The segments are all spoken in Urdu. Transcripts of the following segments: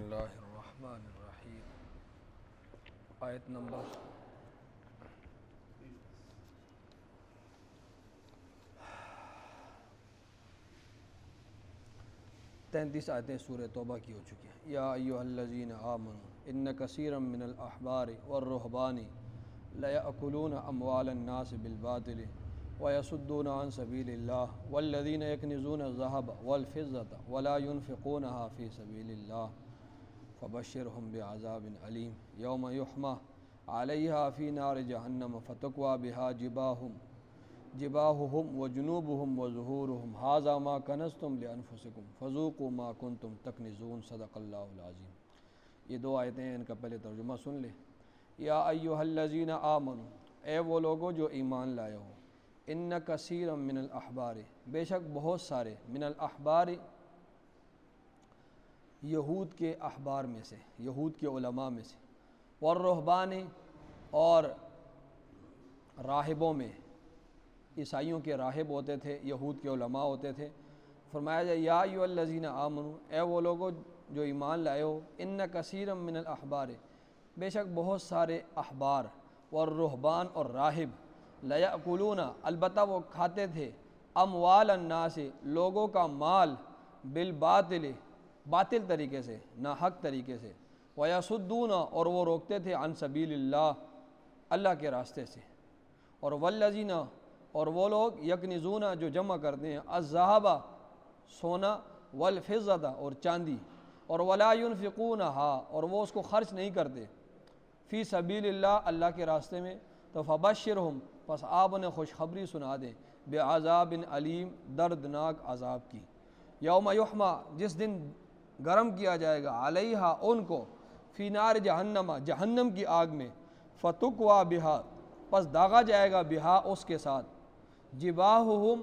اللہ الرحمن الرحیم۔ آیت نمبر 33 آیتیں سورہ توبہ کی ہو چکی ہیں۔ یا ایھا الذین آمنوا ان کثیرا من الاحبار والرہبان لیأکلون اموال الناس بالباطل ویصدون عن سبیل اللہ والذین یکنزون الذھب والفضة ولا ينفقونها فی سبیل اللہ فبشرہم بعذاب علیم یوم یحمى علیہا فی نار جہنم فتکوی بہا جباہہم وجنوبہم وظہورہم ھذا ما کنزتم لانفسکم فذوقوا ما کنتم تکنزون۔ صدق اللہ العظیم۔ یہ دو آیتیں ہیں، ان کا پہلے ترجمہ سن لیں۔ یا ایھا الذین آمنوا، اے وہ لوگوں جو ایمان لائے ہو، ان کثیرا من الاحبار، بے شک بہت سارے، من الاحبار یہود کے احبار میں سے، یہود کے علماء میں سے، والرہبان اور راہبوں میں، عیسائیوں کے راہب ہوتے تھے، یہود کے علماء ہوتے تھے۔ فرمایا جائے یا ایھا الذین آمنوا، اے وہ لوگوں جو ایمان لائے ہو، ان کثیرا من الاحبار، بے شک بہت سارے احبار، والرہبان اور راہب، لیأکلون، البتہ وہ کھاتے تھے، اموال الناس، لوگوں کا مال، بالباطل، باطل طریقے سے، ناحق طریقے سے، ویصدون، اور وہ روکتے تھے، عن سبیل اللہ، اللہ کے راستے سے، اور والذین، اور وہ لوگ، یکنزون، جو جمع کرتے ہیں، الذھب، سونا، والفضة، اور چاندی، اور ولا ينفقونها، اور وہ اس کو خرچ نہیں کرتے، فی سبیل اللہ، اللہ کے راستے میں، تو فبشرہم، پس آپ انہیں خوشخبری سنا دیں، بعذاب علیم، دردناک عذاب کی، یوم یحمى، جس دن گرم کیا جائے گا، علیہا، ان کو، فی نار جہنم، جہنم کی آگ میں، فتکوی بہا، پس داغا جائے گا، بہا، اس کے ساتھ، جباہہم،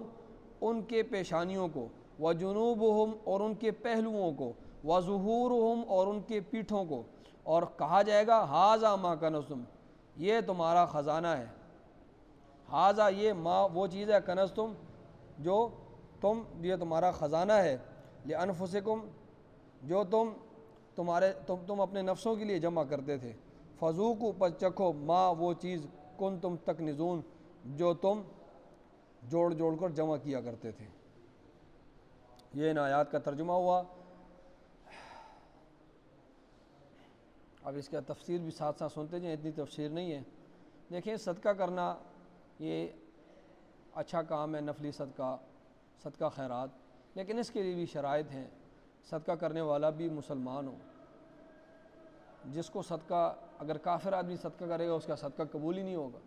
ان کے پیشانیوں کو، وجنوبہم، اور ان کے پہلوؤں کو، وظہورہم، اور ان کے پیٹھوں کو، اور کہا جائے گا ھذا ما کنزتم، یہ تمہارا خزانہ ہے، ھذا، یہ، ما، وہ چیز ہے، کنزتم، جو یہ تمہارا خزانہ ہے، لانفسکم، جو تم اپنے نفسوں کے لیے جمع کرتے تھے، فذوقوا، پس چکھو، ما، وہ چیز، کنتم تکنزون، جو تم جوڑ جوڑ کر جمع کیا کرتے تھے۔ یہ ان آیات کا ترجمہ ہوا۔ اب اس کا تفسیر بھی ساتھ ساتھ سنتے جائیں، اتنی تفسیر نہیں ہے۔ دیکھیں، صدقہ کرنا یہ اچھا کام ہے، نفلی صدقہ خیرات، لیکن اس کے لیے بھی شرائط ہیں۔ صدقہ کرنے والا بھی مسلمان ہو، جس کو صدقہ، اگر کافر آدمی صدقہ کرے گا اس کا صدقہ قبول ہی نہیں ہوگا۔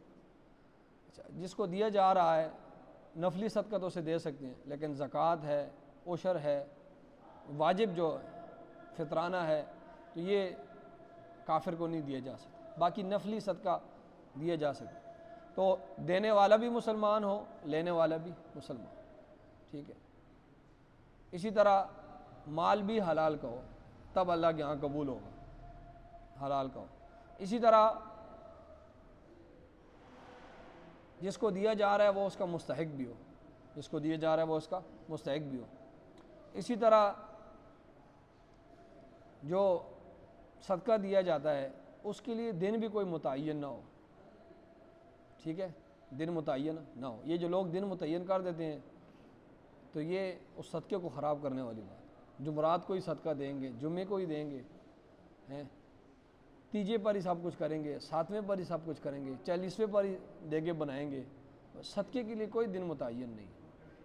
اچھا، جس کو دیا جا رہا ہے، نفلی صدقہ تو اسے دے سکتے ہیں، لیکن زکوٰۃ ہے، عشر ہے، واجب جو فطرانہ ہے، تو یہ کافر کو نہیں دیا جا سکتا۔ باقی نفلی صدقہ دیا جا سکتا، تو دینے والا بھی مسلمان ہو، لینے والا بھی مسلمان، ٹھیک ہے۔ اسی طرح مال بھی حلال کا ہو، تب اللہ کے ہاں قبول ہوگا، حلال کا ہو۔ اسی طرح جس کو دیا جا رہا ہے وہ اس کا مستحق بھی ہو، جس کو دیا جا رہا ہے وہ اس کا مستحق بھی ہو۔ اسی طرح جو صدقہ دیا جاتا ہے اس کے لیے دن بھی کوئی متعین نہ ہو، ٹھیک ہے، دن متعین نہ ہو۔ یہ جو لوگ دن متعین کر دیتے ہیں تو یہ اس صدقے کو خراب کرنے والی بات۔ جمعرات کو ہی صدقہ دیں گے، جمعے کو ہی دیں گے، تیجے پر ہی سب کچھ کریں گے، ساتویں پر ہی سب کچھ کریں گے، 40ویں پر ہی دیگے بنائیں گے۔ صدقے کے لیے کوئی دن متعین نہیں۔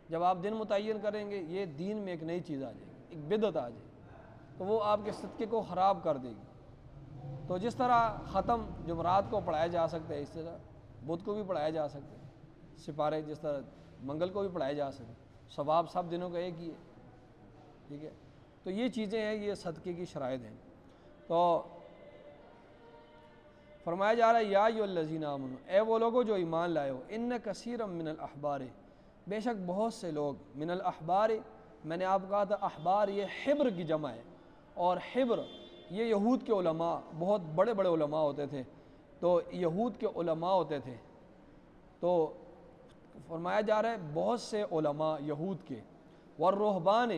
جب آپ دن متعین کریں گے، یہ دین میں ایک نئی چیز آ جائے گی، ایک بدعت آ جائے گی، تو وہ آپ کے صدقے کو خراب کر دے گی۔ تو جس طرح ختم جمعرات کو پڑھایا جا سکتا ہے، اس طرح بدھ کو بھی پڑھایا جا سکتا ہے، سپارے جس طرح منگل کو بھی پڑھایا جا سکتا ہے، ثواب سب دنوں کا ایک ہی ہے، ٹھیک ہے۔ تو یہ چیزیں ہیں، یہ صدقے کی شرائط ہیں۔ تو فرمایا جا رہا ہے یا ایھا الذین آمنوا، اے وہ لوگوں جو ایمان لائے ہو، ان کثیرا من الاحبار، بے شک بہت سے لوگ، من الاحبار، میں نے آپ کو کہا تھا احبار یہ حبر کی جمع ہے، اور حبر یہ یہود کے علماء، بہت بڑے بڑے علماء ہوتے تھے، تو یہود کے علماء ہوتے تھے۔ تو فرمایا جا رہا ہے بہت سے علماء یہود کے، والرہبان،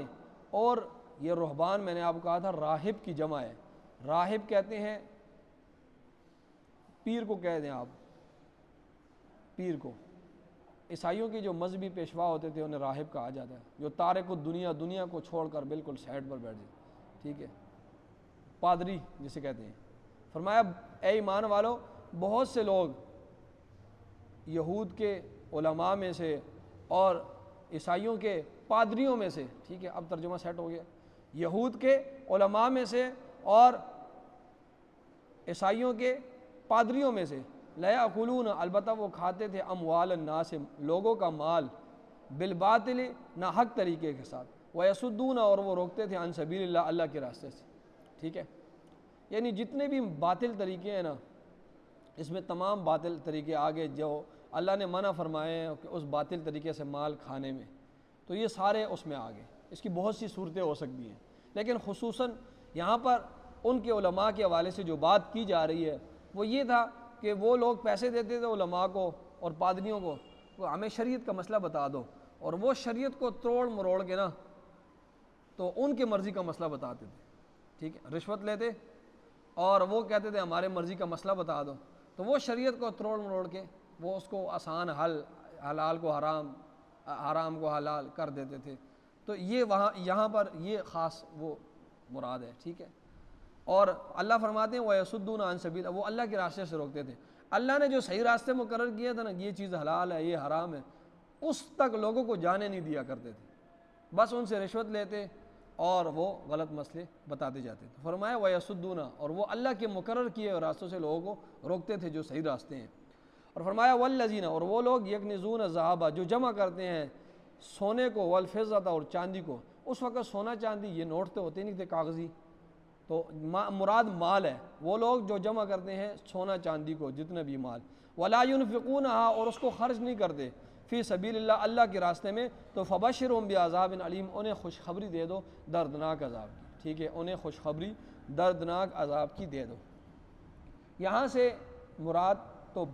اور یہ رہبان میں نے آپ کو کہا تھا راہب کی جمع ہے، راہب کہتے ہیں پیر کو کہہ دیں آپ، پیر کو، عیسائیوں کے جو مذہبی پیشوا ہوتے تھے انہیں راہب کہا جاتا ہے، جو تارک الدنیا، دنیا کو چھوڑ کر بالکل سائڈ پر بیٹھ جائے، ٹھیک ہے، پادری جسے کہتے ہیں۔ فرمایا اے ایمان والو، بہت سے لوگ یہود کے علماء میں سے اور عیسائیوں کے پادریوں میں سے، ٹھیک ہے، اب ترجمہ سیٹ ہو گیا، یہود کے علماء میں سے اور عیسائیوں کے پادریوں میں سے، لَيَأْكُلُونَ البتہ وہ کھاتے تھے، اموال الناس لوگوں کا مال، بالباطل ناحق طریقے کے ساتھ، وَيَصُدُّونَ اور وہ روکتے تھے عن سبیل اللہ اللہ کے راستے سے، ٹھیک ہے، یعنی جتنے بھی باطل طریقے ہیں نا، اس میں تمام باطل طریقے آگے جو اللہ نے منع فرمائے ہیں کہ اس باطل طریقے سے مال کھانے میں، تو یہ سارے اس میں آگے، اس کی بہت سی صورتیں ہو سکتی ہیں، لیکن خصوصاً یہاں پر ان کے علماء کے حوالے سے جو بات کی جا رہی ہے وہ یہ تھا کہ وہ لوگ پیسے دیتے تھے علماء کو اور پادریوں کو، وہ ہمیں شریعت کا مسئلہ بتا دو، اور وہ شریعت کو توڑ مروڑ کے نا تو ان کے مرضی کا مسئلہ بتاتے تھے، ٹھیک ہے، رشوت لیتے اور وہ کہتے تھے ہمارے مرضی کا مسئلہ بتا دو، تو وہ شریعت کو توڑ مروڑ کے وہ اس کو آسان حل، حلال کو حرام، حرام کو حلال کر دیتے تھے، تو یہ وہاں یہاں پر یہ خاص وہ مراد ہے، ٹھیک ہے، اور اللہ فرماتے ہیں وَيَصُدُّونَ عَن سَبِيلِ، وہ اللہ کے راستے سے روکتے تھے، اللہ نے جو صحیح راستے مقرر کیا تھا نا، یہ چیز حلال ہے یہ حرام ہے، اس تک لوگوں کو جانے نہیں دیا کرتے تھے، بس ان سے رشوت لیتے اور وہ غلط مسئلے بتاتے جاتے تھے۔ فرمایا وَيَصُدُّونَ اور وہ اللہ کے مقرر کیے ہوئے راستوں سے لوگوں کو روکتے تھے جو صحیح راستے ہیں، اور فرمایا وَالَّذِينَ اور وہ لوگ یکنزون الذَّهَبَ جو جمع کرتے ہیں سونے کو، والفضة اور چاندی کو، اس وقت سونا چاندی یہ نوٹ تو ہوتے نہیں تھے کاغذی، تو مراد مال ہے، وہ لوگ جو جمع کرتے ہیں سونا چاندی کو جتنا بھی مال، ولا ينفقونها اور اس کو خرچ نہیں کرتے، فی سبیل اللہ اللہ کے راستے میں، تو فبشرهم بعذاب علیم انہیں خوشخبری دے دو دردناک عذاب کی، ٹھیک ہے، انہیں خوشخبری دردناک عذاب کی دے دو۔ یہاں سے مراد تو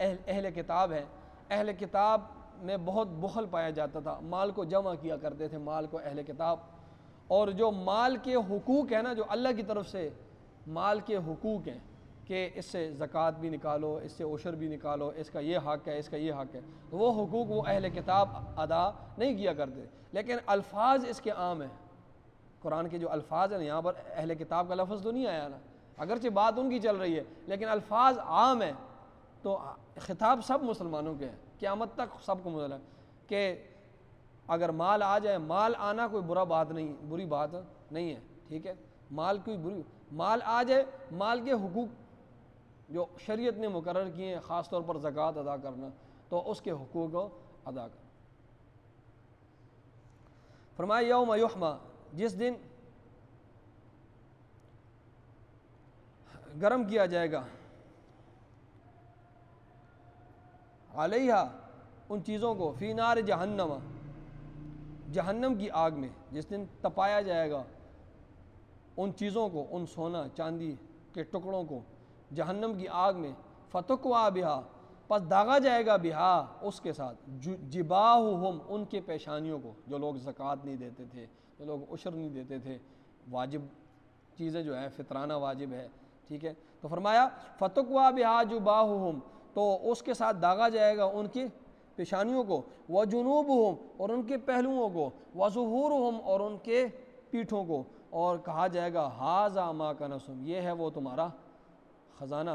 اہل کتاب ہے، اہل کتاب میں بہت بخل پایا جاتا تھا، مال کو جمع کیا کرتے تھے مال کو اہل کتاب، اور جو مال کے حقوق ہیں نا، جو اللہ کی طرف سے مال کے حقوق ہیں کہ اس سے زکوٰۃ بھی نکالو، اس سے عشر بھی نکالو، اس کا یہ حق ہے، اس کا یہ حق ہے، تو وہ حقوق وہ اہل کتاب ادا نہیں کیا کرتے، لیکن الفاظ اس کے عام ہیں، قرآن کے جو الفاظ ہیں یہاں پر اہل کتاب کا لفظ تو نہیں آیا نا، اگرچہ بات ان کی چل رہی ہے لیکن الفاظ عام ہیں، تو خطاب سب مسلمانوں کے ہیں، قیامت تک سب کو مطلب کہ اگر مال آ جائے، مال آنا کوئی بری بات نہیں ہے، ٹھیک ہے، مال کوئی مال آ جائے، مال کے حقوق جو شریعت نے مقرر کیے ہیں، خاص طور پر زکوٰۃ ادا کرنا، تو اس کے حقوق کو ادا کرنا۔ فرمایا یوم یحمى جس دن گرم کیا جائے گا، علیہ ان چیزوں کو، فی نار جہنم جہنم کی آگ میں، جس دن تپایا جائے گا ان چیزوں کو، ان سونا چاندی کے ٹکڑوں کو جہنم کی آگ میں، فتقوا بہا پس داغا جائے گا، بہا اس کے ساتھ، جباہہم ان کے پیشانیوں کو، جو لوگ زکوٰۃ نہیں دیتے تھے، جو لوگ عشر نہیں دیتے تھے، واجب چیزیں جو ہیں فطرانہ واجب ہے، ٹھیک ہے، تو فرمایا فتقوا بہا جباہہم تو اس کے ساتھ داغا جائے گا ان کی پیشانیوں کو، وجنوبہم اور ان کے پہلوؤں کو، وظہورہم اور ان کے پیٹھوں کو، اور کہا جائے گا ھذا ما کنزتم یہ ہے وہ تمہارا خزانہ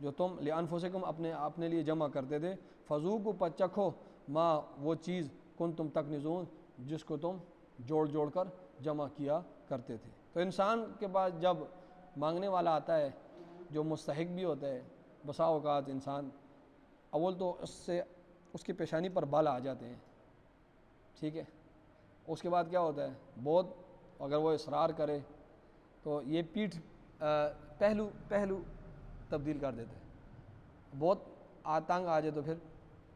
جو تم لانفسکم اپنے لیے جمع کرتے تھے، فذوقوا پس چکھو ما وہ چیز کنتم تکنزون جس کو تم جوڑ جوڑ کر جمع کیا کرتے تھے۔ تو انسان کے پاس جب مانگنے والا آتا ہے جو مستحق بھی ہوتا ہے، بسا اوقات انسان اول تو اس کی پیشانی پر بال آ جاتے ہیں، ٹھیک ہے، اس کے بعد کیا ہوتا ہے، بہت اگر وہ اصرار کرے تو یہ پیٹھ پہلو تبدیل کر دیتے ہیں، بہت تنگ آ جائے تو پھر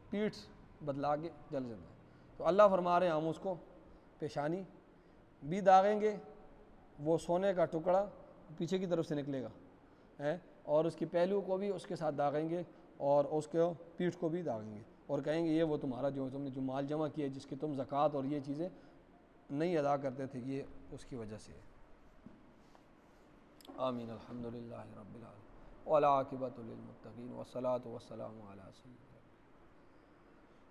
پیٹھ بدلا کے جل جاتا ہے، تو اللہ فرما رہے ہیں ہم اس کو پیشانی بھی داغیں گے، وہ سونے کا ٹکڑا پیچھے کی طرف سے نکلے گا، اور اس کی پہلو کو بھی اس کے ساتھ داغیں گے، اور اس کو پیٹھ کو بھی داغیں گے، اور کہیں گے یہ وہ تمہارا جو تم نے جو مال جمع کیا جس کی تم زکوٰۃ اور یہ چیزیں نہیں ادا کرتے تھے، یہ اس کی وجہ سے ہے۔ آمین الحمدللہ رب العالمین والعاقبۃ للمتقین والصلاۃ والسلام علی سیدنا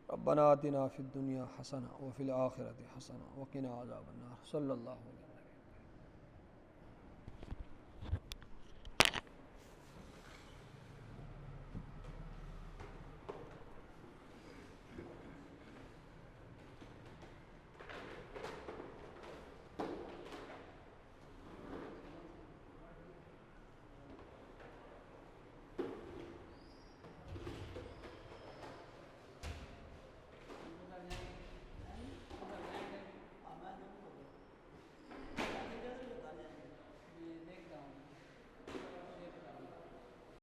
ربنا آتنا فی الدنیا حسنہ وفی الآخرۃ حسنہ وقنا عذاب النار صلی اللہ علیہ وسلم.